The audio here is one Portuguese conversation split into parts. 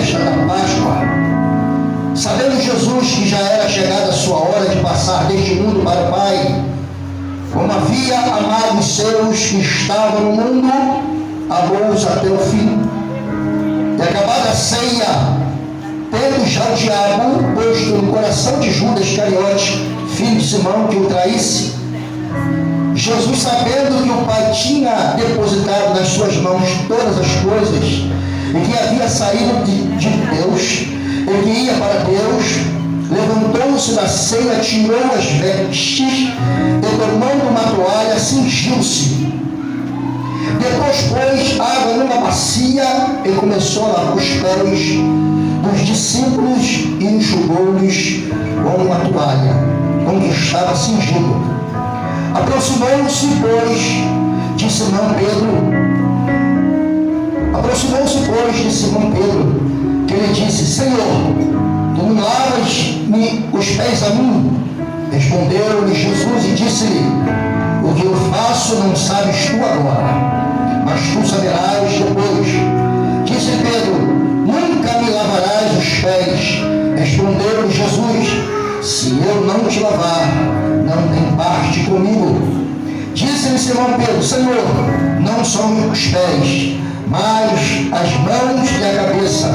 festa da Páscoa. Sabendo Jesus que já era chegada a sua hora de passar deste mundo para o Pai, como havia amado os seus que estavam no mundo, amou-os até o fim. E acabada a ceia, tendo já o diabo posto no coração de Judas Iscariote, filho de Simão, que o traísse, Jesus, sabendo que o Pai tinha depositado nas suas mãos todas as coisas, e que havia saído de Deus, e que ia para Deus, levantou-se da ceia, tirou as vestes, e tomando uma toalha, cingiu-se. Depois pôs água numa bacia e começou a lavar os pés dos discípulos e enxugou-lhes com uma toalha, com que estava cingido. Aproximou-se, pois, de Simão Pedro, que lhe disse: Senhor, tu me lavas-me os pés a mim? Respondeu-lhe Jesus e disse-lhe: o que eu faço não sabes tu agora, mas tu saberás depois. Disse Pedro: nunca me lavarás os pés. Respondeu-lhe Jesus: se eu não te lavar, não tem parte comigo. Disse-lhe Simão Pedro: Senhor, não são os pés, mas as mãos e a cabeça.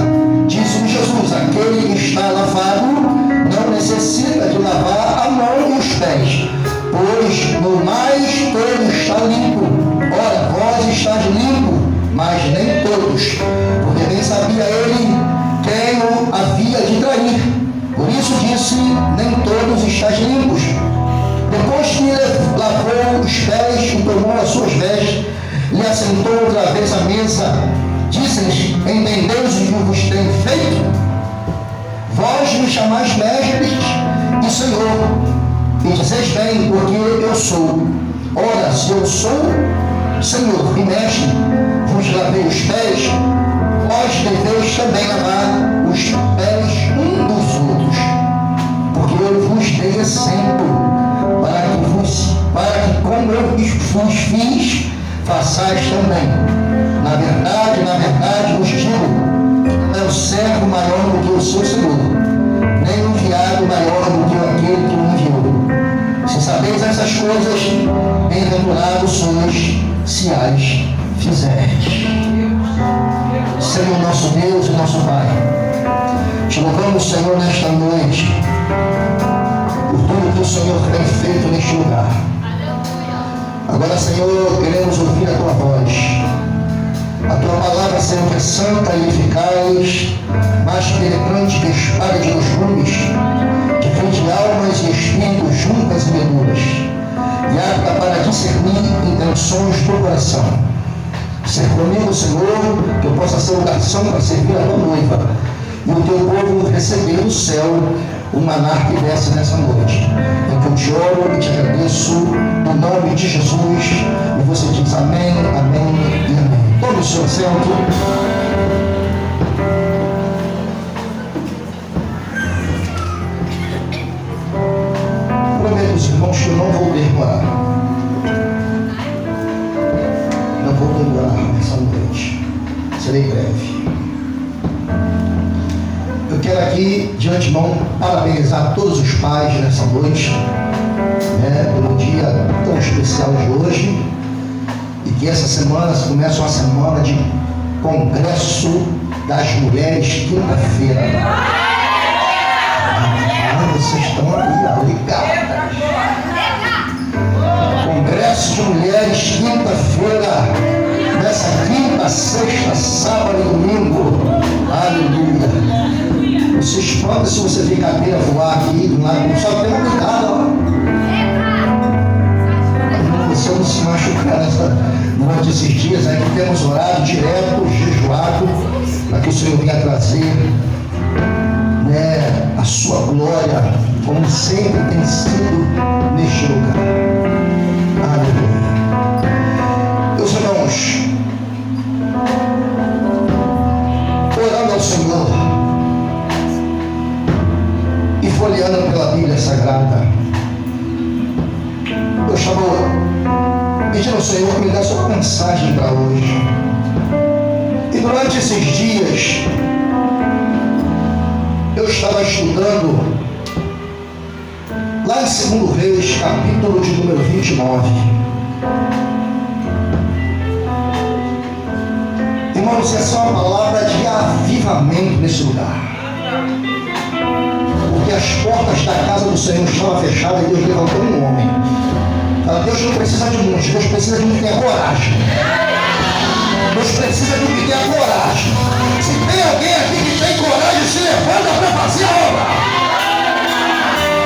Disse-lhe Jesus: aquele que está lavado não necessita de lavar a mão e os pés, pois no mais todo está limpo. Ora, vós estáis limpo, mas nem todos, porque bem sabia ele quem o havia de trair. Por isso disse: nem todos estáis limpos. Depois que ele lavou os pés e tomou as suas vestes, lhe assentou outra vez à mesa, disse-lhes: entendeis o que vos tenho feito? Vós me chamais mestre e Senhor, e dizeis bem, porque eu sou. Ora, se eu sou Senhor e mestre, vos lavei os pés, vós deveis também lavar os pés um dos outros, porque eu vos dei exemplo, para que como eu vos fiz, façais também. Na verdade vos digo, não é o servo maior do que o seu Senhor, nem o enviado maior do que aquele que o enviou. Se sabeis essas coisas, bem-aventurados sois, se as fizerdes. Senhor nosso Deus e nosso Pai, te louvamos, Senhor, nesta noite, por tudo que o Senhor tem feito neste lugar. Agora, Senhor, queremos ouvir a Tua voz. A Tua palavra, Senhor, que é santa e eficaz, mais penetrante que espada de 2 gumes, que fende almas e espíritos juntas e medulas, e apta para discernir intenções do coração. Ser comigo, Senhor, que eu possa ser o garçom para servir a Tua noiva, e o Teu povo receber do céu o maná que desce nessa noite. Então eu te oro e te agradeço no nome de Jesus, e você diz amém, amém e amém. Tome o seu assento. Prometo aos irmãos que eu não vou demorar. Não vou demorar nessa noite. Serei breve. Eu quero aqui, de antemão, parabenizar todos os pais nessa noite, pelo dia tão especial de hoje, e que essa semana começa uma semana de Congresso das Mulheres, quinta-feira. Vocês estão aí, ligados. Congresso de Mulheres, quinta-feira, nessa quinta, sexta, sábado e domingo. Aleluia. Vocês podem, se você vir cadeira voar aqui do lado, só tem uma cuidado, ó. Você não se machucar durante esses dias aí, que temos orado direto, jejuado, para que o Senhor venha trazer a sua glória, como sempre tem sido neste lugar. Aleluia. Meus irmãos, orando ao Senhor e folheando pela Bíblia Sagrada, eu estava pedindo ao Senhor que me desse uma mensagem para hoje. E durante esses dias eu estava estudando lá em 2 Reis, capítulo de número 29. Irmãos, essa é uma palavra de avivamento nesse lugar. Porque as portas da casa do Senhor estavam fechadas e Deus levantou um homem. Deus não precisa de muitos, Deus precisa de um que tenha coragem. Deus precisa de um que tenha coragem. Se tem alguém aqui que tem coragem, se levanta para fazer a obra.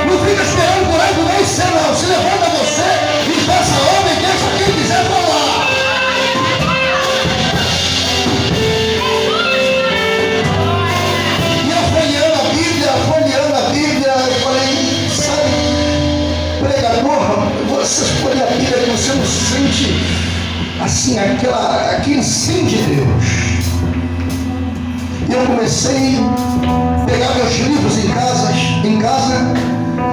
Não fica esperando coragem do nem ser, não. Se levanta você e faça a obra e deixa quem quiser falar. E eu folheando a Bíblia, eu falei, sabe, pregador, você folha a Bíblia que você não sente assim, aquele incêndio de Deus. E eu comecei a pegar meus livros em casa,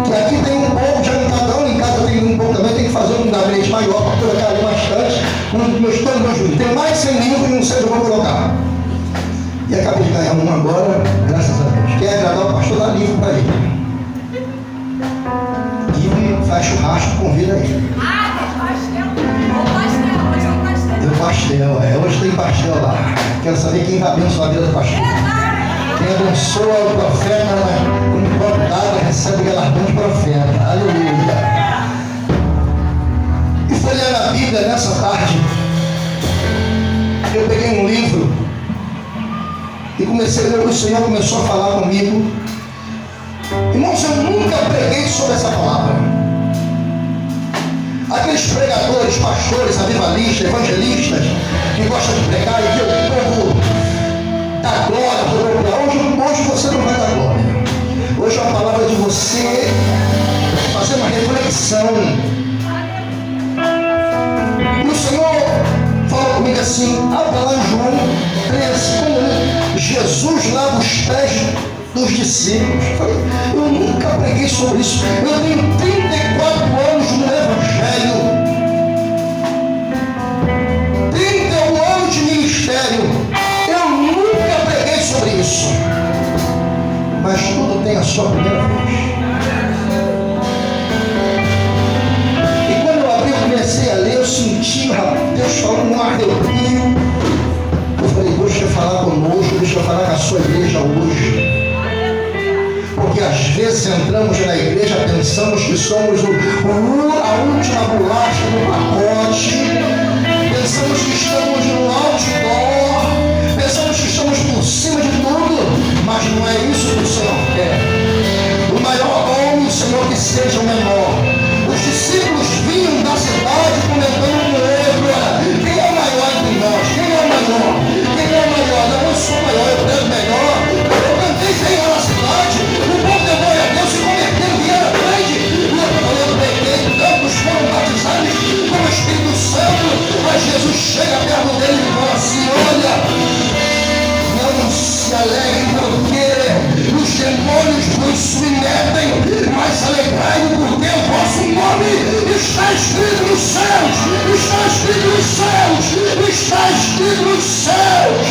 que aqui tem um pouco, já em cada um, em casa tem um pouco também, tem que fazer um gabinete maior para colocar ali bastante. Todos meus livros. Tem mais de 100 livros e não sei onde eu vou colocar. E acabei de ganhar um agora, graças a Deus. Quer agradar o pastor, dá livro para ele. E faz churrasco, convida ele. Hoje tem pastel lá. Quero saber quem vai abençoar a vida do pastor. Quem abençoa o profeta com um copo d'água recebe o galardão de profeta. Aleluia. E folheando a Bíblia nessa tarde, eu peguei um livro e comecei a ler. O Senhor começou a falar comigo. Irmãos, eu nunca preguei sobre essa palavra. Aqueles pregadores, pastores, avivalistas, evangelistas que gostam de pregar e que o povo dá glória. Hoje você não vai dar glória. Hoje é uma palavra de você fazer uma reflexão. E o Senhor falou comigo assim, abra lá em João 13, como Jesus lava os pés dos discípulos. Eu nunca preguei sobre isso. Eu tenho 34 anos no Evangelho, 31 anos de ministério. Eu nunca preguei sobre isso. Mas tudo tem a sua primeira vez. E quando eu abri, eu comecei a ler, eu senti Deus falando um arrepio. Eu falei, Deus quer falar conosco, Deus quer falar com a sua igreja hoje. Porque às vezes entramos na igreja, pensamos que somos a última bolacha do pacote, pensamos que estamos no outdoor, pensamos que estamos por cima de tudo, mas não é isso que o Senhor quer. O maior homem, o Senhor que seja o menor. Os discípulos vinham da cidade comentando com o outro, quem é o maior entre nós? Quem é o maior? Quem é o maior? Não, eu sou o maior, eu prego melhor. Eu cantei bem lá na cidade. Glória a Deus, se converteram, vieram à frente. E eu falando, peguei, tantos foram batizados com o Espírito Santo. Mas Jesus chega perto dele e fala assim, olha, não se alegrem porque os demônios nos submetem, mas alegrai-vos porque o vosso nome está escrito nos céus, está escrito nos céus, está escrito nos céus.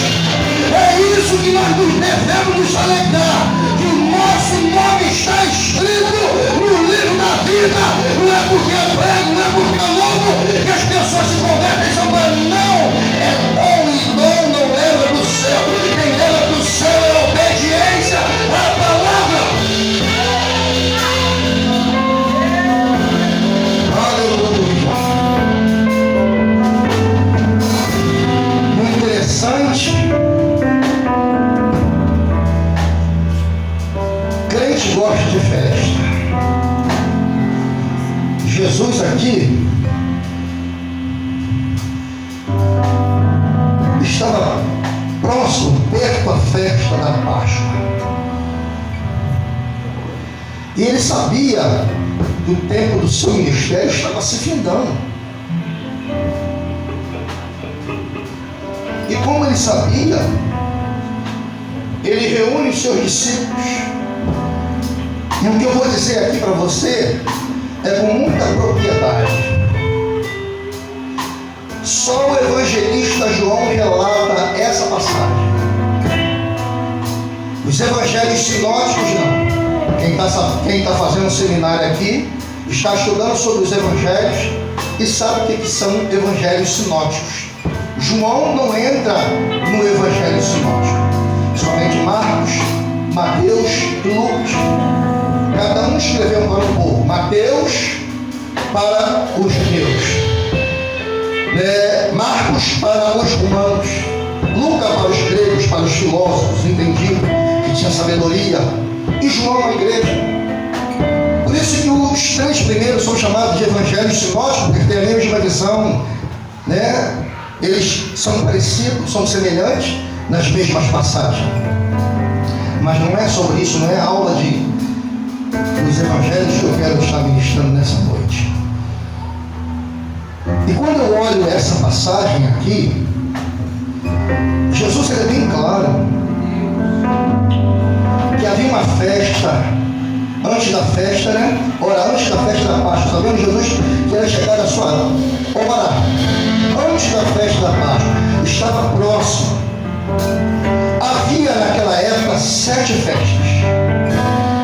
É isso que nós nos devemos nos alegrar, que o nosso nome está escrito no livro da vida. Não é porque é prego, não é porque é louco que as pessoas se convertem, são para não. É dom e dom não leva para o céu. Quem leva para o céu é a obediência à palavra. Aleluia. Muito interessante. Crente gosta de festa. Jesus aqui estava próximo, perto da festa da Páscoa. E ele sabia que o tempo do seu ministério estava se findando. E como ele sabia, ele reúne os seus discípulos. E o que eu vou dizer aqui para você é com muita propriedade. Só o evangelista João relata essa passagem. Os evangelhos sinóticos não. Quem está fazendo seminário aqui está estudando sobre os evangelhos e sabe o que são evangelhos sinóticos. João não entra no evangelho sinótico. Somente Marcos, Mateus e Lucas. Cada um escreveu para o povo. Mateus para os judeus, Marcos para os romanos, Lucas para os gregos, para os filósofos entendidos, que tinha sabedoria, e João a igreja. Por isso que os 3 primeiros são chamados de evangelhos sinóticos, porque têm a mesma visão, eles são parecidos, são semelhantes nas mesmas passagens. Mas não é sobre isso, não é a aula dos evangelhos que eu quero estar ministrando nessa noite. E quando eu olho essa passagem aqui, Jesus é bem claro que havia uma festa antes da festa, antes da festa da Páscoa. Está vendo? Jesus queria chegar à sua hora antes da festa da Páscoa, estava próximo. Havia naquela época 7 festas.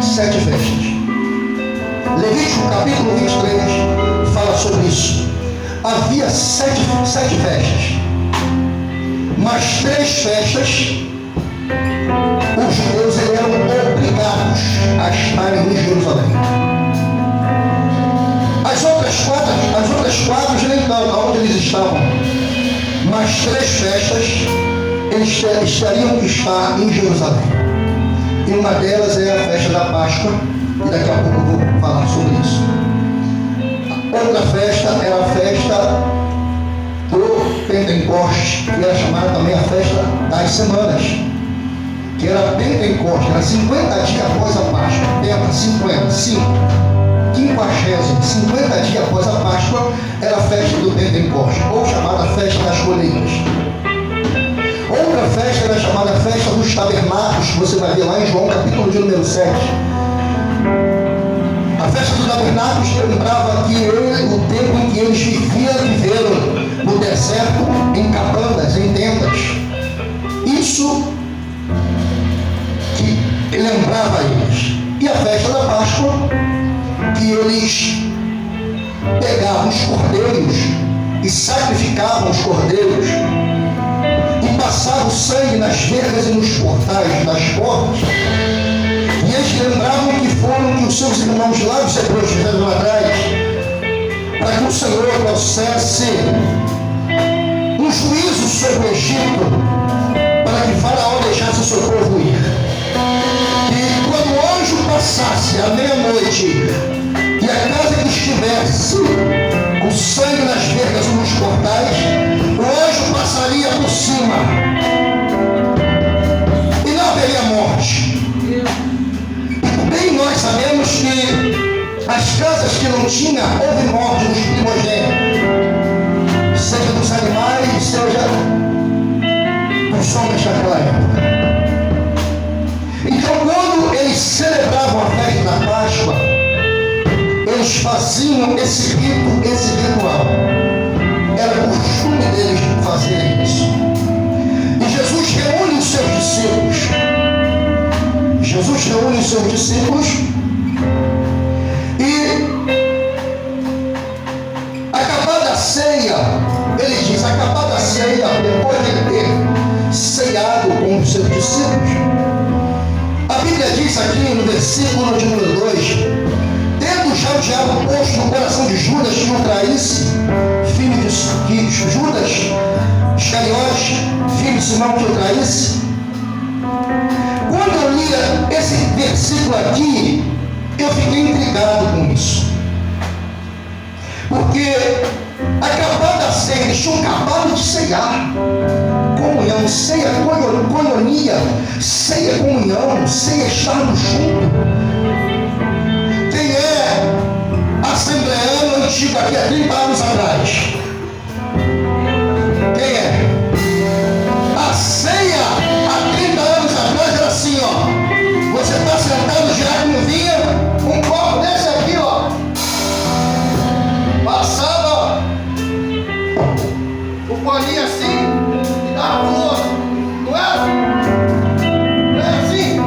7 festas. Levítico capítulo 23 fala sobre isso. Havia 7 festas, mas 3 festas os judeus eram obrigados a estarem em Jerusalém. As outras quatro já nem estavam onde eles estavam, mas 3 festas eles teriam que estar em Jerusalém. E uma delas é a festa da Páscoa, e daqui a pouco eu vou falar sobre isso. Outra festa era a festa do Pentecoste, que era chamada também a festa das semanas, que era Pentecoste, era 50 dias após a Páscoa. 50 dias após a Páscoa era a festa do Pentecoste, ou chamada festa das colheitas. Outra festa era chamada festa dos tabernáculos, que você vai ver lá em João capítulo de número 7. A festa dos tabernáculos lembrava que o tempo em que eles viveram no deserto, em cabanas, em tendas. Isso que lembrava eles. E a festa da Páscoa, que eles pegavam os cordeiros e sacrificavam os cordeiros e passavam sangue nas vergas e nos portais das portas. E eles lembravam que foram que os seus irmãos lá dos hebreus fizeram lá atrás, para que o Senhor trouxesse um juízo sobre o Egito, para que Faraó deixasse o seu povo ir. E quando o anjo passasse à meia-noite e a casa que estivesse com sangue nas vergas ou nos portais, o anjo passaria por cima e não haveria morte. Bem, nós sabemos que as casas que não tinham, houve morte dos primogênitos, seja dos animais, seja dos homens daquela época. Então, quando eles celebravam a festa da Páscoa, eles faziam esse ritual. Era costume deles fazerem isso. E Jesus reúne os seus discípulos e, acabada a ceia, ele diz, acabada a ceia, depois de ele ter ceiado com os seus discípulos, a Bíblia diz aqui no versículo de número 2, tendo já o diabo posto no coração de Judas que o traísse, Judas Iscariotes, filho de Simão, que o traísse. Quando eu lia esse versículo aqui, eu fiquei intrigado com isso. Porque, acabada a ceia, eles tinham acabado de ceiar. Comunhão, ceia, coinonia, ceia, comunhão, ceia, estarmos juntos. Quem é assembleano antigo aqui há 30 anos atrás? Quem é? A ceia há 30 anos atrás era assim, ó. Você está sentado já com vinho, um copo desse aqui, ó. Passava o paninho assim e dava pro outro. Não era? Não era assim?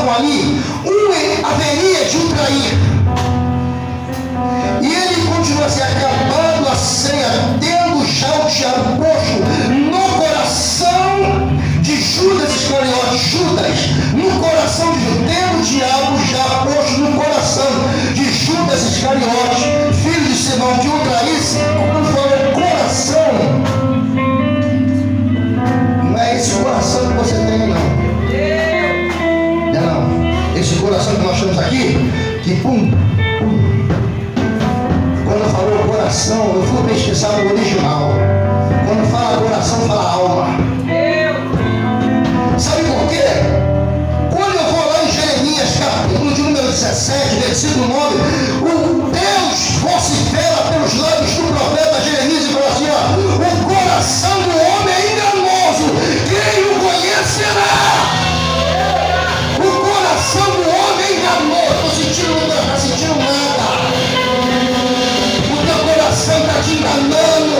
estavam ali, um haveria de o trair. E ele continua assim, acabando a ceia, tendo já o diabo posto no coração de Judas Iscariote. Judas, no coração de Judas, tendo o diabo já posto no coração de Judas Iscariote, filho de Simão, que o traísse. Quando falou coração, não é esse coração que você tem, não. Não. Esse coração que nós temos aqui, que pum. Quando falou coração, eu fui pesquisar no original. Quando fala coração, fala alma. Sabe por quê? Quando eu vou lá em Jeremias, capítulo de número 17, versículo 9, o Deus vocifera pelos lábios do profeta Jeremias e fala assim, ó, o coração do homem é enganoso, quem o conhecerá? O coração do homem é enganoso. Não está sentindo nada. O teu coração está te enganando.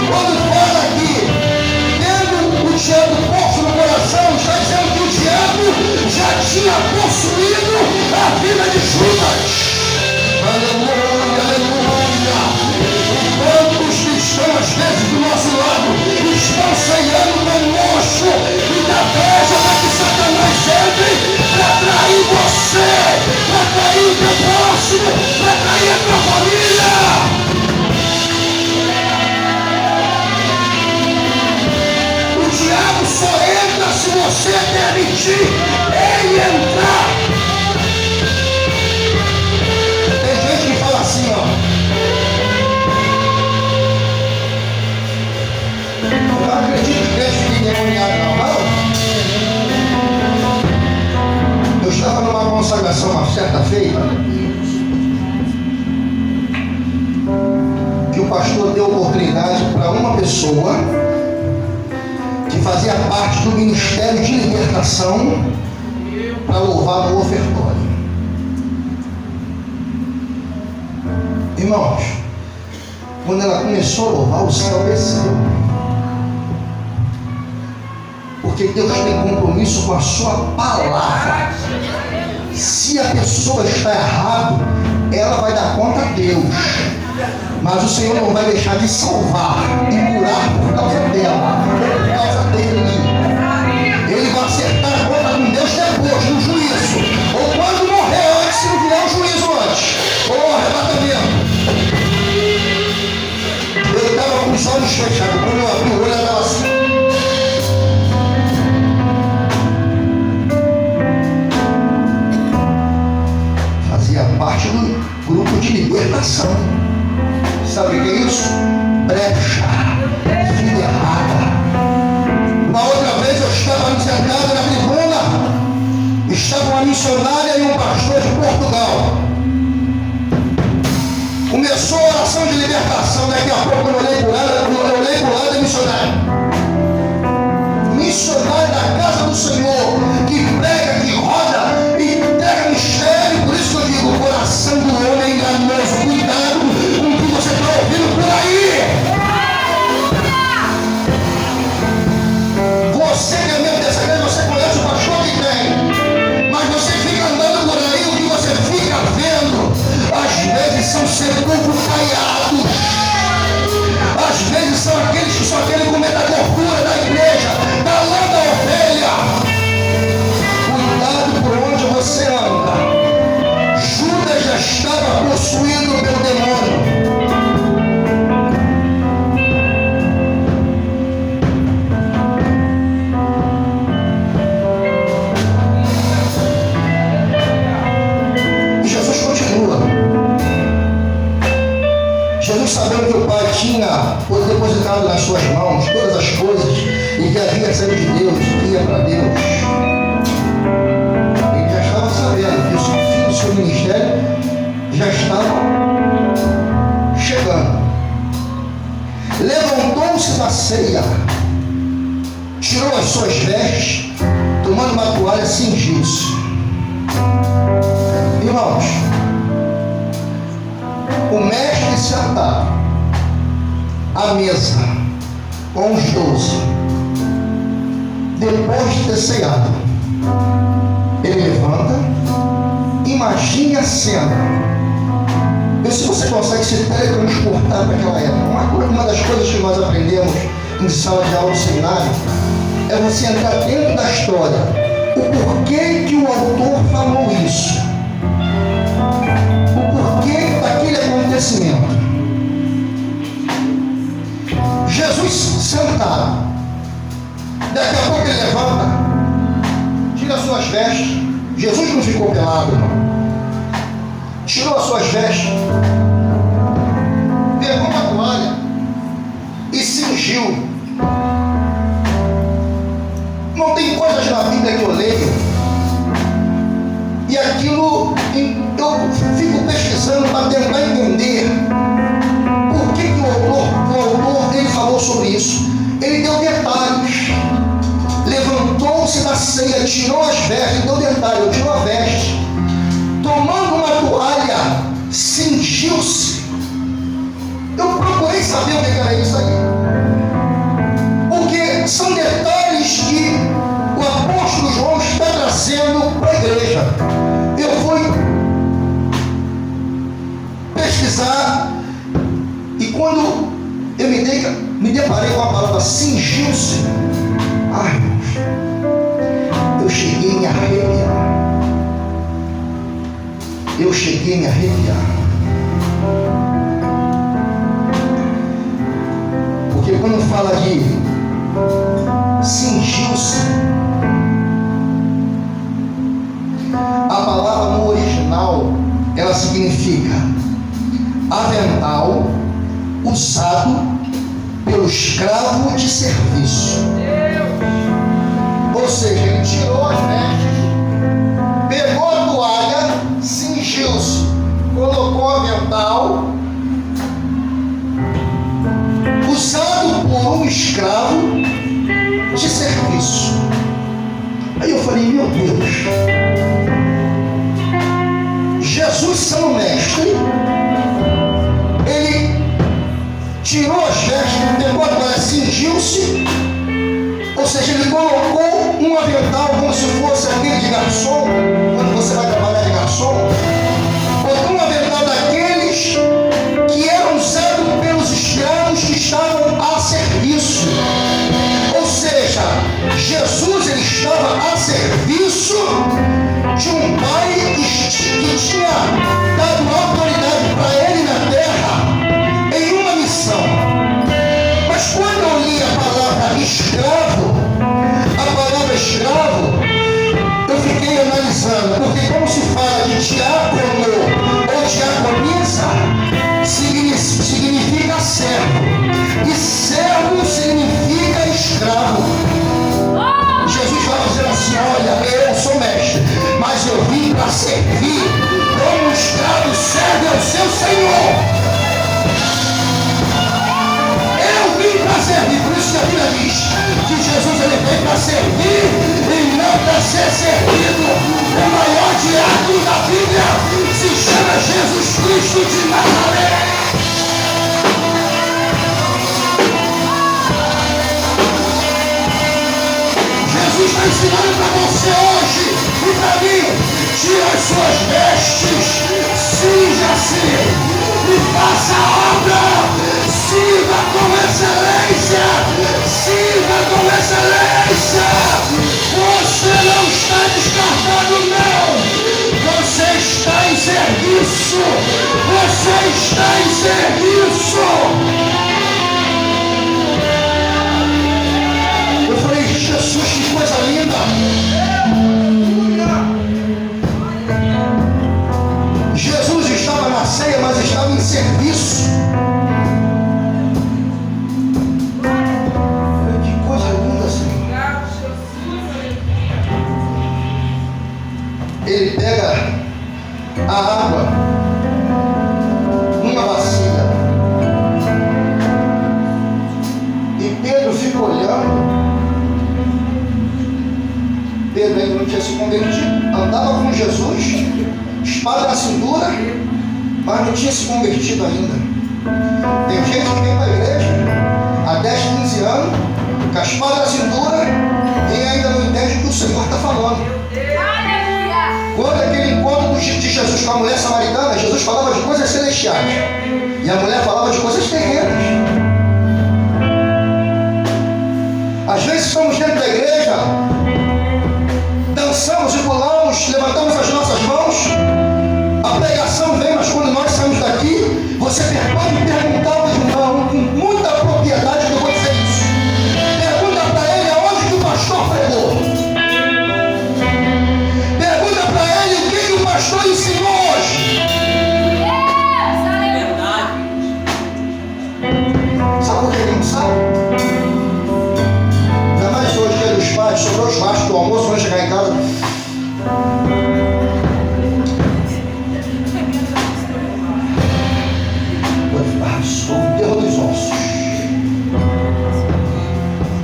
Quando fala aqui, tendo o diabo posto no coração, está dizendo que o diabo já tinha possuído a vida de Judas. Aleluia, aleluia. Quantos que estão às vezes do nosso lado estão ceando conosco e da brecha para que Satanás entre para trair você, para trair o teu próximo, para trair a tua família. O diabo só entra se você permitir ele entrar. Tem gente que fala assim, ó. Eu não acredito que crente fique endemoniado, não. Eu estava numa consagração uma certa feita, que o pastor deu oportunidade para uma pessoa que fazia parte do ministério de libertação para louvar no ofertório. Irmãos, quando ela começou a louvar, o céu desceu. Porque Deus tem compromisso com a sua palavra. Se a pessoa está errada, ela vai dar conta a Deus. Mas o Senhor não vai deixar de salvar e curar por causa dela, por causa dele. Ele vai acertar a conta com Deus depois, no juízo. Ou quando morrer antes, se não vier o juízo antes. Ou arrebatamento. Eu estava com os olhos fechados. Quando eu abri o olho, ela estava assim. Parte do grupo de libertação. Sabe o que é isso? Brecha, vida errada. Uma outra vez eu estava sentado na tribuna, estava uma missionária e um pastor de Portugal. Começou a oração de libertação. Daqui a pouco eu olhei para o lado da missionária. Missionária da casa do Senhor, que prega, que roda e prega mistério. Por isso que eu digo, o coração do homem é enganoso. Cuidado com o que você está ouvindo por aí. Você que é membro dessa igreja, você conhece o pastor que tem. Mas você fica andando por aí, o que você fica vendo, às vezes são sepulcros caiados. Às vezes são aqueles que só querem comer da gordura da igreja, da lã da ovelha. Cuidado por onde você anda. Judas já estava possuído pelo demônio. E Jesus continua. Jesus, sabendo que o Pai tinha depositado nas suas mãos todas as coisas e que havia saído de Deus, que ia para Deus, ele já estava sabendo que o fim do seu ministério já estava chegando. Levantou-se da ceia, tirou as suas vestes, tomando uma toalha, cingiu-se. Irmãos, o mestre sentado à mesa com os 12, depois de ter ceado, ele levanta, imagine a cena. Vê se você consegue se teletransportar para aquela época. Uma das coisas que nós aprendemos em sala de aula do seminário é você entrar dentro da história. O porquê que o autor falou isso? O porquê daquele acontecimento? Jesus sentado, daqui a pouco ele levanta, tira as suas vestes. Jesus não ficou pelado, não. Tirou as suas vestes, pegou uma toalha e cingiu. Não tem coisas na Bíblia que eu leio e aquilo eu fico pesquisando para tentar entender por que o autor ele falou sobre isso. Ele deu detalhes. Levantou-se da ceia, tirou as vestes, deu detalhe, eu tirou a veste, tomando uma toalha, cingiu-se. Eu procurei saber o que era isso aí, porque são detalhes que o apóstolo João está trazendo para a igreja. Eu fui pesquisar e quando eu me deparei com a palavra cingiu-se, ai, eu cheguei a me arrepiar. Eu cheguei a me arrepiar. Porque quando fala de cingiu-se, a palavra no original, ela significa avental usado pelo escravo de serviço. Ou seja, ele tirou as vestes, pegou a toalha, cingiu-se, colocou o avental, usado por um escravo de serviço. Aí eu falei, meu Deus, Jesus sendo mestre, ele tirou as vestes, pegou a toalha, cingiu-se, ou seja, ele colocou um avental como se fosse aquele de garçom, quando você vai trabalhar de garçom, botou um avental daqueles que eram usados pelos escravos que estavam a serviço. Ou seja, Jesus ele estava a serviço de um pai que tinha dado autoridade para ele na terra em uma missão. Mas quando eu li a palavra escravo, eu fiquei analisando, porque como se fala de diácono ou diaconisa, significa servo, e servo significa escravo. Jesus vai dizer assim, olha, eu sou mestre, mas eu vim para servir, como um escravo serve ao seu Senhor. Eu vim para servir, por isso que a Bíblia diz que Jesus ele veio para servir e não para ser servido. O maior diácono da Bíblia se chama Jesus Cristo de Nazaré. Jesus está ensinando para você hoje e para mim. Tira as suas vestes, cinja-se e faça a obra. Sirva com excelência, sirva com excelência. Você não está descartado, não. Você está em serviço. Você está em serviço. Eu falei, Jesus, que coisa linda. Jesus estava na ceia, mas estava em serviço. Que coisa linda, Senhor. Ele pega a água numa bacia e Pedro fica olhando. Pedro ainda não tinha se convertido, andava com Jesus, espada na cintura, mas não tinha se convertido ainda. Tem gente que vem para a igreja há 10, 15 anos, com a espada na cintura, e do Senhor está falando. Quando aquele encontro de Jesus com a mulher samaritana, Jesus falava de coisas celestiais e a mulher falava de coisas terrenas. Às vezes estamos dentro da igreja, dançamos e pulamos, levantamos as nossas mãos, a pregação vem, mas quando nós saímos daqui, você pode perguntar com muita propriedade que eu vou dizer isso. Pergunta para ele aonde que o pastor pregou. Pergunta para ele o que o pastor ensinou hoje. Sabe por que ele não sabe? Ainda mais hoje, dia dos pais, sobrou os churrasco do almoço, vamos chegar em casa. O enterro dos ossos.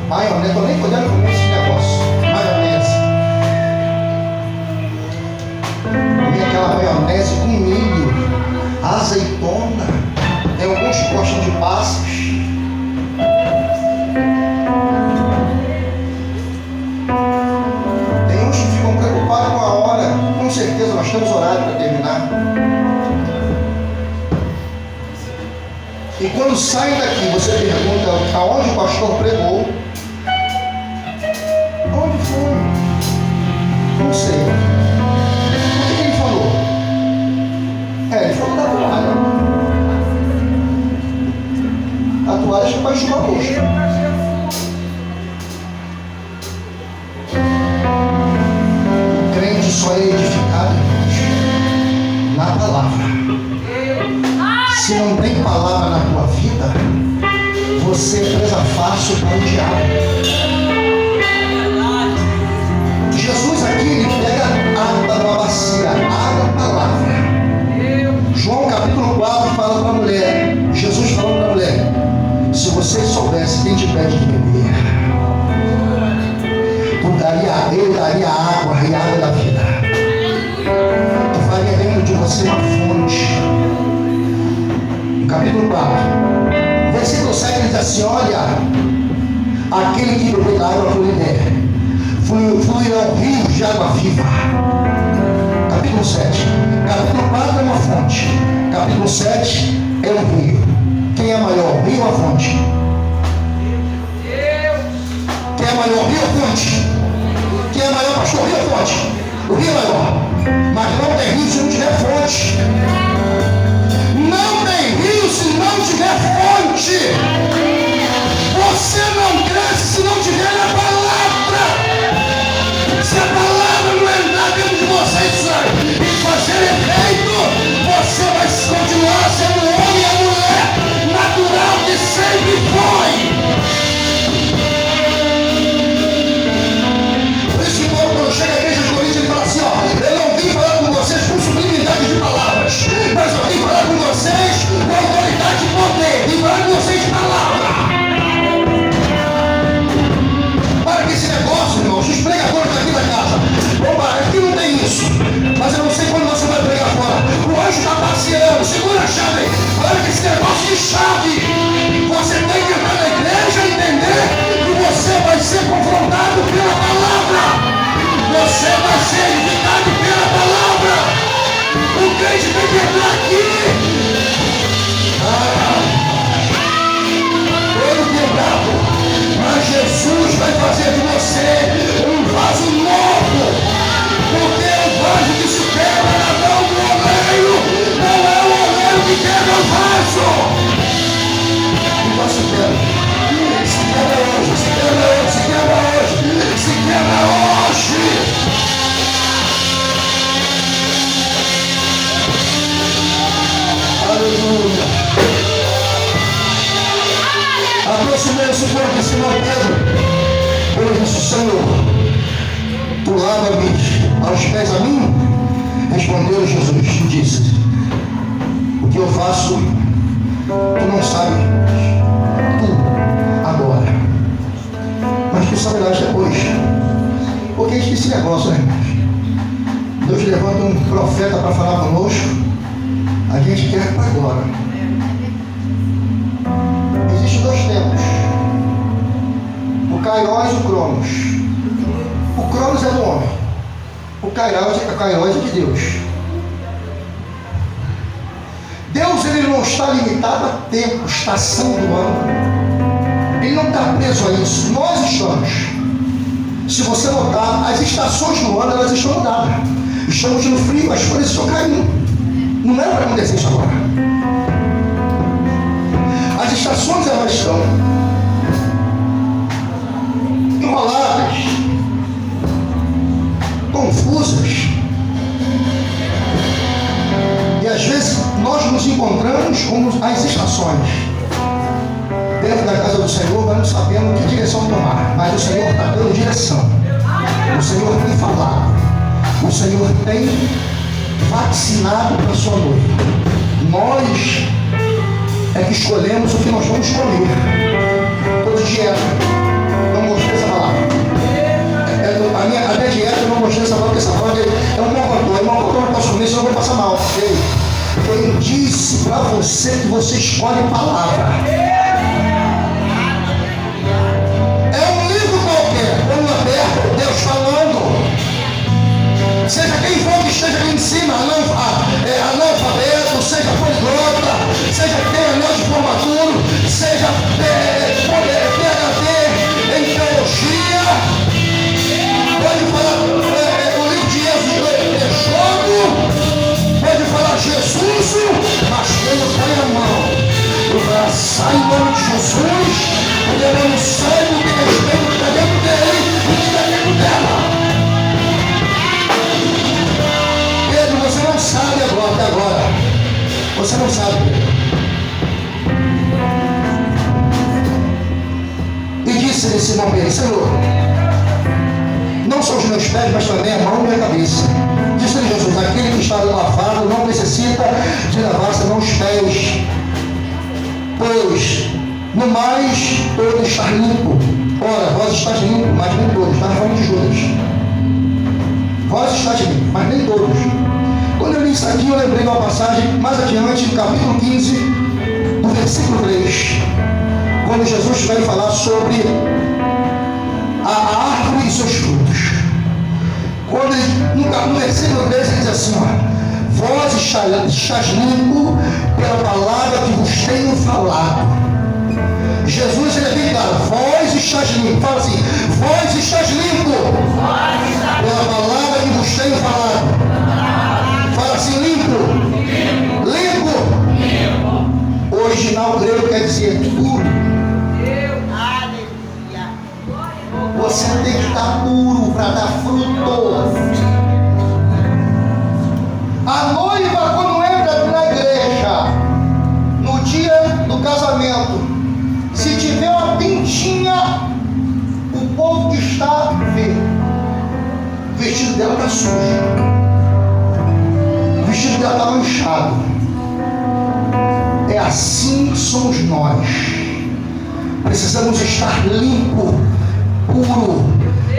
Maionese, estou nem podendo comer esse negócio. Maionese. Comi aquela maionese com milho, azeitona. Tem alguns que gostam de passas. Tem uns que ficam preocupados com a hora. Com certeza nós temos horário para terminar. E quando sai daqui, você pergunta aonde o pastor pregou. Onde foi? Não sei. O que ele falou? Ele falou da toalha. A toalha já vai chuvar rosto. O crente só é edificado, irmãos, na palavra. Se não tem palavra na tua vida, você é presa fácil para o diabo. Jesus aqui, ele pega água numa bacia, água, palavra. João capítulo 4 fala para a mulher, Jesus falando para a mulher, se você soubesse quem te pede de beber, ele daria água, a água da vida. Tu faria dentro de você uma fonte. Capítulo 4, versículo 7 diz assim: olha, aquele que beber da água que eu lhe der, fluirão rios de água viva. Capítulo 7, capítulo 4 é uma fonte, capítulo 7 é um rio. Quem é maior, o rio ou a fonte? Quem é maior, o rio ou a fonte? Quem é maior, pastor, o rio ou a fonte? O rio é maior, mas não tem rio se não tiver fonte. Não tem rio se não tiver fonte. Você não cresce se não tiver na palavra. Se a palavra não entrar dentro de você e fazer efeito, você vai continuar sendo o homem e a mulher natural que sempre foi. Por isso que Paulo, quando chega à igreja de Coríntios, ele fala assim: ó, eu não vim falar com vocês com sublimidade de palavras, mas eu vim falar com vocês com autoridade e poder, e falar com vocês de palavra. Para que esse negócio, irmãos, os pregadores daqui da casa, opa, aqui não tem isso, mas eu não sei quando você vai pregar fora. O anjo está passeando, segura a chave. Para que esse negócio de chave, você tem que entrar na igreja e entender que você vai ser confrontado pela palavra. Você vai ser edificado pela palavra. O crente tem que entrar aqui. Todo quebrado. Mas Jesus vai fazer de você um vaso novo. Porque o vaso que se quebra na mão do oleiro não é o oleiro que quebra o vaso. O vaso quebra. Se quebra hoje, se quebra hoje, se quebra hoje, se quebra hoje. Aleluia. Aproximei-se por Simão Pedro. Ele disse: Senhor, tu lava-me aos pés a mim? Respondeu Jesus e disse: o que eu faço, tu não sabes, tu agora, mas tu saberás depois. Porque esse negócio, né, irmãos? Deus levanta um profeta para falar conosco, a gente quer para agora. Existem dois tempos: o Kairos e o Cronos. O Cronos é do homem, o Kairos é de Deus. Deus, ele não está limitado a tempo, estação do ano. Ele não está preso a isso. Nós estamos. Se você notar, as estações do ano, elas estão mudadas. Estamos no frio, as folhas estão caindo. Não é para acontecer isso agora. As estações, elas estão enroladas, confusas. E às vezes nós nos encontramos como as estações. Dentro da casa do Senhor, vamos sabendo que direção tomar. Mas o Senhor está dando direção. O Senhor tem falado. O Senhor tem vacinado para a sua noiva. Nós é que escolhemos o que nós vamos escolher. Toda dieta, não gostei dessa palavra. A minha dieta, eu não gostei dessa palavra, porque essa palavra é um mocotó. E mocotó não posso comer, senão eu vou passar mal. Quem disse para você que você escolhe palavra? É um livro qualquer, olho aberto, Deus falando. Seja quem for que esteja aqui em cima, analfabeto, seja poliglota, seja que tenha anel de formatura, seja PhD em teologia, pode falar o livro de Êxodo, pode falar Jesus, mas quando põe a mão, sai em nome de Jesus, porque eu não sei o que respeito está dentro dele e o que está dentro dela. Você não sabe até agora. Você não sabe. E disse nesse momento: Senhor, não são os meus pés, mas também a mão e a minha cabeça. Disse-lhe Jesus: aquele que está lavado não necessita de lavar senão os pés, pois no mais todo está limpo. Ora, vós estás limpo, mas nem todos. Está falando de Judas. Vós estás limpo, mas nem todos. Quando eu li isso aqui, eu lembrei de uma passagem mais adiante, no capítulo 15, do versículo 3, quando Jesus vai falar sobre a árvore e seus frutos. Quando ele, no versículo 3, ele diz assim: vós estás limpo pela palavra que vos tenho falado. Jesus, ele é bem claro: vós estás limpo. Fala assim: vós estás limpo pela palavra que vos tenho falado. Fala assim: limpo. Limpo. O original grego quer dizer puro. Você tem que estar puro para dar fruto. A noiva, quando entra na igreja, no dia do casamento, se tiver uma pintinha, o povo que está vê. O vestido dela está sujo. O vestido dela está manchado. É assim que somos nós. Precisamos estar limpo, puro,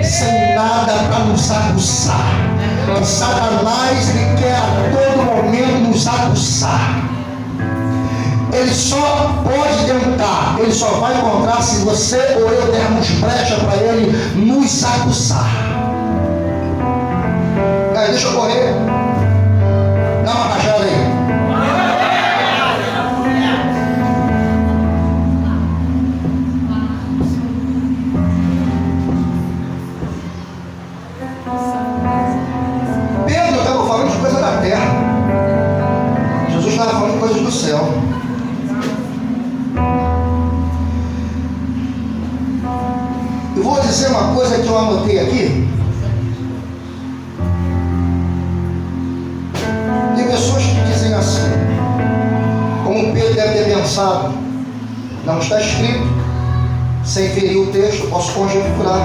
sem nada para nos aguçar. E Satanás, ele quer a todo momento nos aguçar. Ele só pode tentar, ele só vai encontrar se você ou eu dermos brecha para ele nos aguçar. Deixa eu correr. Dá uma rajada aí. Pedro estava falando de coisa da terra. Jesus estava falando de coisas do céu. Eu vou dizer uma coisa que eu anotei aqui. Tem pessoas que dizem assim, como Pedro deve ter pensado: não está escrito, sem ferir o texto, eu posso conjecturar.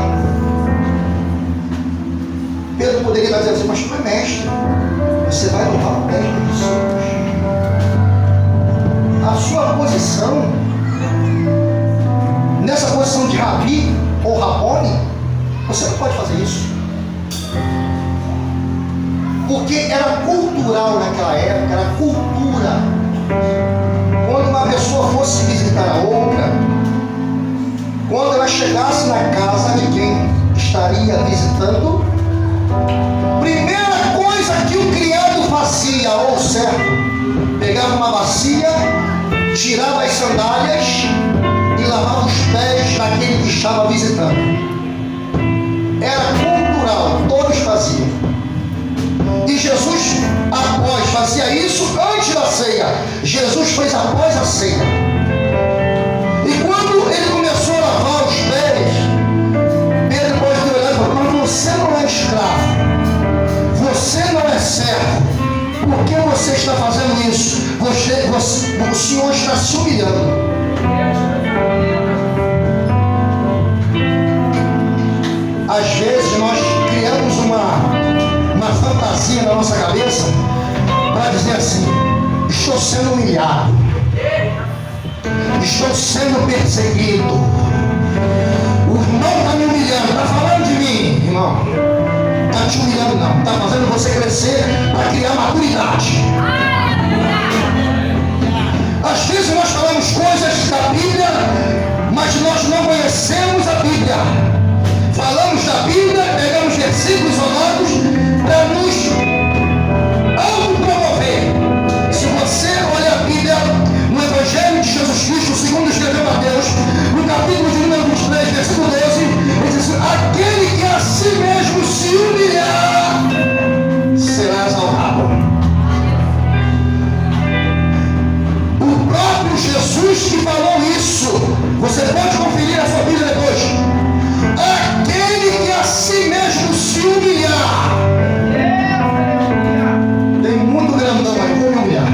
Pedro poderia estar dizendo assim: mas tu é mestre, você vai louvar o mestre dos outros. A sua posição, nessa posição de Rabi ou Rabone, você não pode fazer isso. Porque era cultural naquela época, era cultura. Quando uma pessoa fosse visitar a outra, quando ela chegasse na casa de quem estaria visitando. Primeira coisa que o criado fazia, ou certo, pegava uma bacia, tirava as sandálias e lavava os pés daquele que estava visitando. Era cultural, todos faziam. E Jesus, após, fazia isso antes da ceia. Jesus fez após a ceia. E quando ele começou a lavar os pés, Pedro pode ter olhado e falou: mas você não é escravo, você não é servo, por que você está fazendo isso? O Senhor está se humilhando. Às vezes nós criamos uma fantasia na nossa cabeça para dizer assim: estou sendo humilhado, estou sendo perseguido, o irmão está me humilhando, está falando de mim. Irmão, está te humilhando não, está fazendo você crescer para criar maturidade. Às vezes nós falamos coisas da Bíblia, mas nós não conhecemos a Bíblia. Falamos da Bíblia, pegamos versículos isolados para nos autopromover. Se você olha a Bíblia no Evangelho de Jesus Cristo, segundo escreveu Mateus, no capítulo de número 23, versículo 12, ele diz assim: aquele que a si mesmo se humilhar será exaltado. O próprio Jesus que falou isso, você pode conferir a sua Bíblia depois. Aquele que a si mesmo se humilhar. Tem muito grandão aí, vou me humilhar.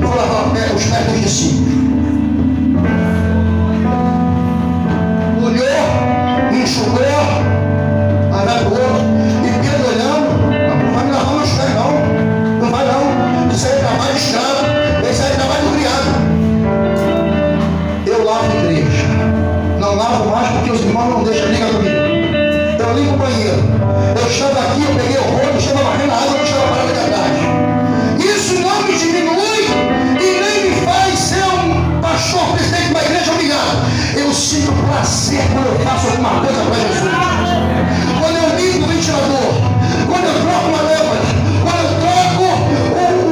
Eu vou lavar os pés dos discípulos. Olhou, enxugou, aí vai pro outro. E Pedro olhando: não vai me lavar meus pés não. Não vai não. Isso aí é trabalho de escravo. Isso aí é trabalho do criado. Eu lavo a igreja. Não lavo mais porque os irmãos não deixam ligar comigo. Eu limpo o banheiro. Eu estava aqui, eu peguei o rodo, estava varrendo a água, eu estava parado aqui atrás. Isso não me diminui e nem me faz ser um pastor, presidente de uma igreja humilhado. Eu sinto prazer quando eu faço alguma coisa para Jesus. Quando eu limpo o ventilador, quando eu troco uma lâmpada, quando eu troco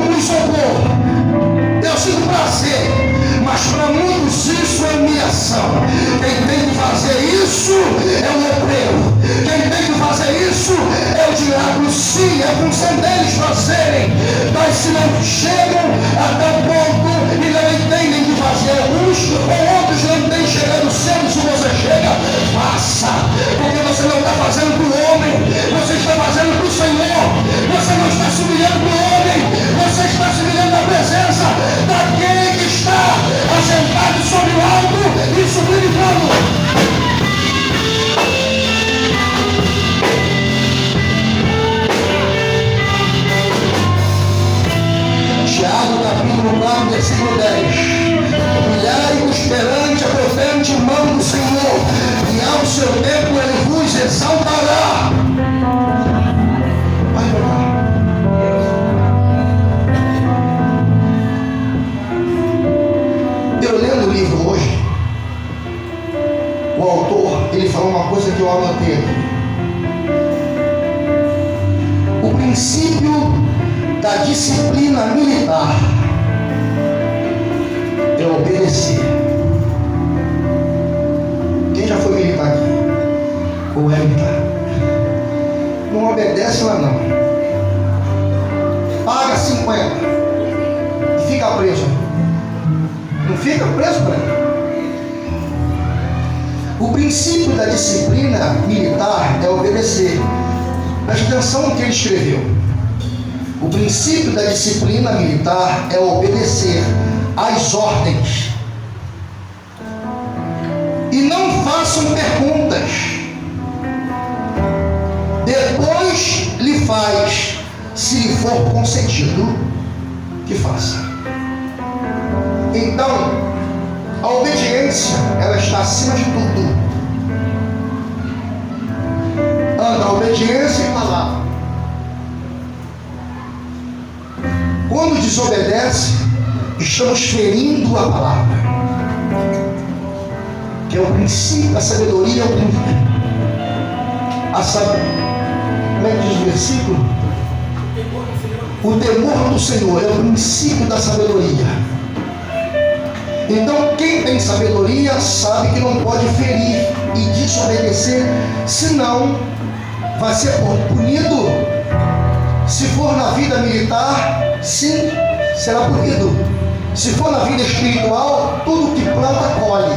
um isopor, eu sinto prazer. Mas para muitos isso é humilhação. Quem tem que fazer isso é o obreiro. Quem tem que fazer isso é o diabo. Sim, é função deles fazerem. Mas se não chegam até o ponto e não entendem que fazer uns ou outros não têm chegado cedo, se você chega, faça. Porque você não está fazendo para o homem, você está fazendo para o Senhor. Você não está se humilhando para o homem, você está se humilhando na presença daquele que está assentado sobre o alto e sublime trono. Tiago, capítulo 4, versículo 10. Humilhai-vos perante a potente mão do Senhor, e ao seu tempo ele vos exaltará. Eu lendo o livro hoje, o autor, ele falou uma coisa que eu anotei aqui. O princípio da disciplina militar é obedecer. Quem já foi militar aqui? Ou é militar? Não obedece lá não. Paga 50 e fica preso. Não fica preso para ele. O princípio da disciplina militar é obedecer. Preste atenção no que ele escreveu. O princípio da disciplina militar é obedecer às ordens. E não façam perguntas. Depois lhe faz, se lhe for concedido, que faça. Então, a obediência, ela está acima de tudo. Anda, a obediência e palavra. Quando desobedece, estamos ferindo a palavra, que é o princípio da sabedoria. Como é que diz o versículo? O temor do Senhor é o princípio da sabedoria. Então, quem tem sabedoria sabe que não pode ferir e desobedecer, senão vai ser punido. Se for na vida militar, sim, será punido. Se for na vida espiritual, tudo que planta, colhe.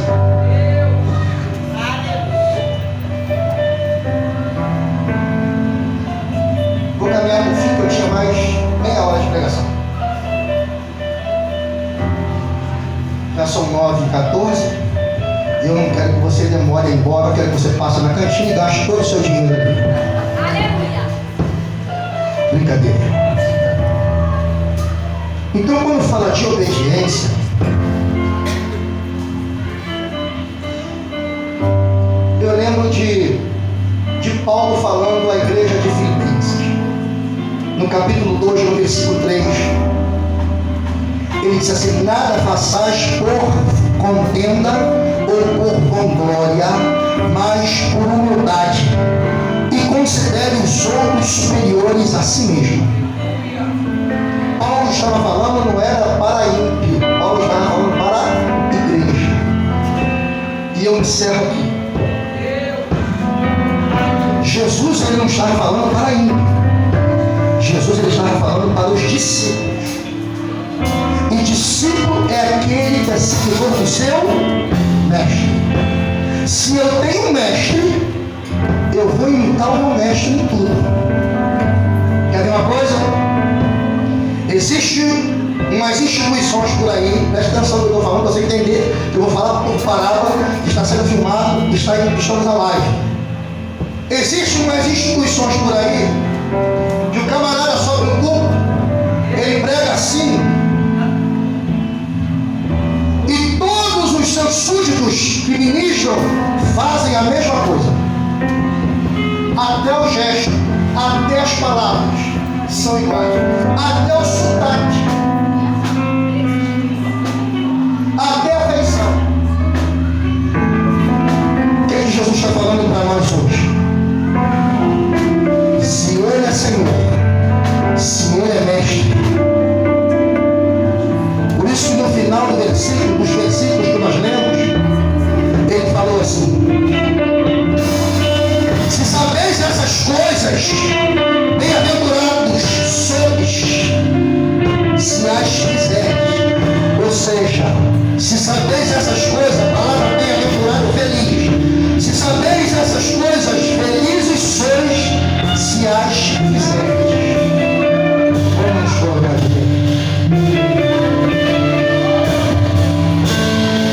Vou caminhar no fim, que eu tinha mais meia hora de pregação. Já são 9h14 e eu não quero que você demore a ir embora, eu quero que você passe na cantina e gaste todo o seu dinheiro ali. Aleluia! Brincadeira. Então, quando fala de obediência, eu lembro de Paulo falando à igreja de Filipenses, no capítulo 2, no versículo 3. Ele diz assim: nada façais por contenda ou por vanglória, mas por humildade, e considere os outros superiores a si mesmo. Paulo estava falando, não era para ímpio, Paulo estava falando para a igreja. E eu encerro aqui. Jesus, ele não estava falando para ímpio. Jesus, ele estava falando para os discípulos. E discípulo é aquele que é seguidor do seu mestre. Se eu tenho um mestre, eu vou imitar o meu mestre em tudo. Quer ver uma coisa? Existem umas instituições por aí, presta atenção no que eu estou falando para você entender, que eu vou falar por parábola, que está sendo filmado, que estamos na live. Existem umas instituições por aí, que o camarada sobe um culto, ele prega assim, e todos os seus súditos que ministram fazem a mesma coisa. Até o gesto, até as palavras são iguais, até o sotaque, até a feição. O que Jesus está falando para nós hoje? Se Ele é Senhor, se Ele é Mestre. Por isso que no final dos versículos que nós lemos, Ele falou assim: se sabeis essas coisas, bem-aventurados sois, se as fizerdes. Ou seja, se sabeis essas coisas, a palavra bem-aventurado, feliz. Se sabeis essas coisas, felizes sois, se as fizerdes. Vamos glória a Deus.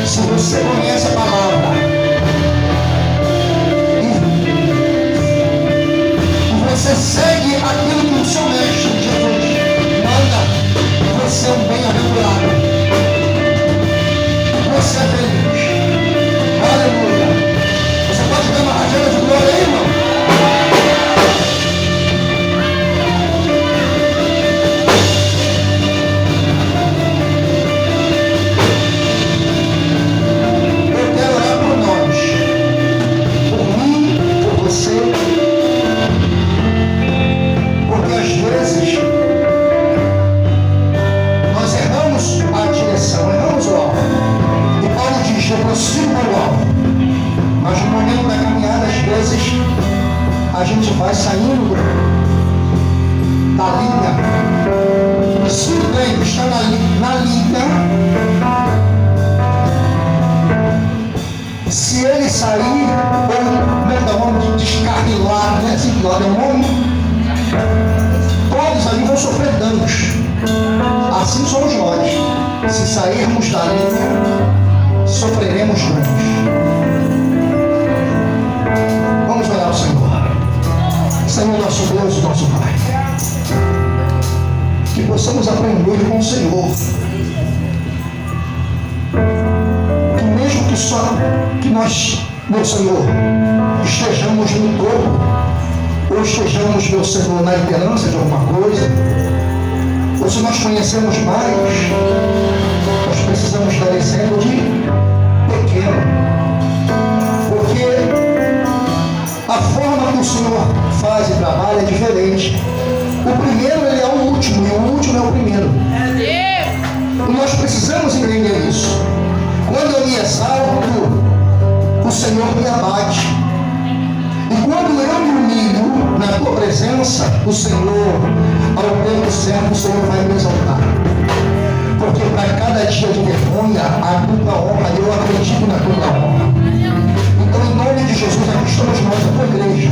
Se você conhece a palavra e você segue aquilo que o seu mestre Jesus manda, você é um bem-aventurado. Você é feliz. Aleluia. Você pode dar uma rajada de glória aí, irmão? Eu quero orar por nós, por mim, por você, porque às vezes nós erramos a direção, erramos o alvo. E Paulo diz: eu prossigo para o alvo. Mas no momento da caminhada, às vezes, a gente vai saindo da linha. Se o trem está na linha, se ele sair, ou vamos descarrilar, né? Assim que lá é o nome, todos ali vão sofrer danos. Assim somos nós. Se sairmos da linha, sofreremos danos. Vamos orar ao Senhor. Senhor, nosso Deus e nosso Pai, que possamos aprender com o Senhor, que mesmo que só que nós, meu Senhor, estejamos no topo, ou estejamos, meu Senhor, na liderança de alguma coisa, ou se nós conhecemos mais, nós precisamos dar exemplo de pequeno, porque a forma o Senhor faz e trabalha é diferente. O primeiro ele é o último e o último é o primeiro. E nós precisamos entender isso. Quando eu me exalto, o Senhor me abate. E quando eu me humilho na tua presença, o Senhor, ao tempo certo, o Senhor vai me exaltar. Porque para cada dia de vergonha, a tua honra, eu acredito na tua honra. Então, em nome de Jesus, aqui estamos nós, a tua igreja.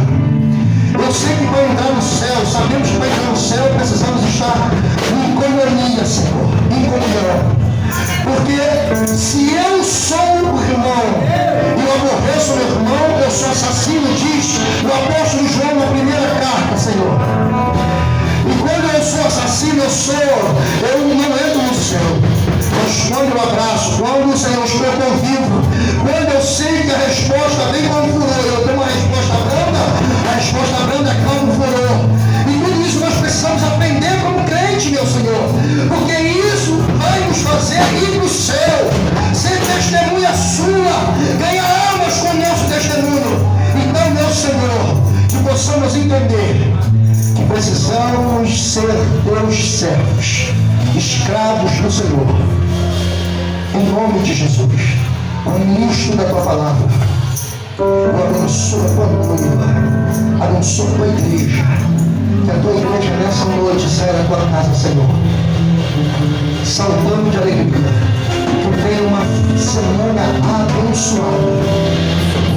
Eu sei que para entrar no céu, sabemos que para entrar no céu precisamos estar em coinonia, Senhor, em comunhão. Porque se eu sou o irmão e eu aborreço meu irmão, eu sou assassino, diz o apóstolo João na primeira carta, Senhor. E quando eu sou assassino, eu não entro no céu. Mas quando eu abraço, quando o Senhor estou convivo, quando eu sei que a resposta vem como furor, eu tenho uma resposta branda, a resposta branda é como furor. E tudo isso nós precisamos aprender como crente, meu Senhor, porque isso vai nos fazer ir para o céu, ser testemunha sua, ganhar almas com o nosso testemunho. Então, meu Senhor, que possamos entender que precisamos ser teus servos, escravos do Senhor. Em nome de Jesus, o ministro da tua palavra, eu abençoo a tua noiva, abençoo a tua igreja, que a tua igreja nessa noite saia da tua casa, Senhor, saltando de alegria, que tenha uma semana abençoada,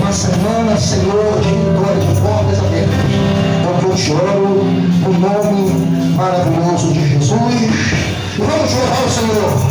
uma semana, Senhor, de vitória, de portas abertas. É o que eu te oro, no nome maravilhoso de Jesus. E vamos louvar o Senhor.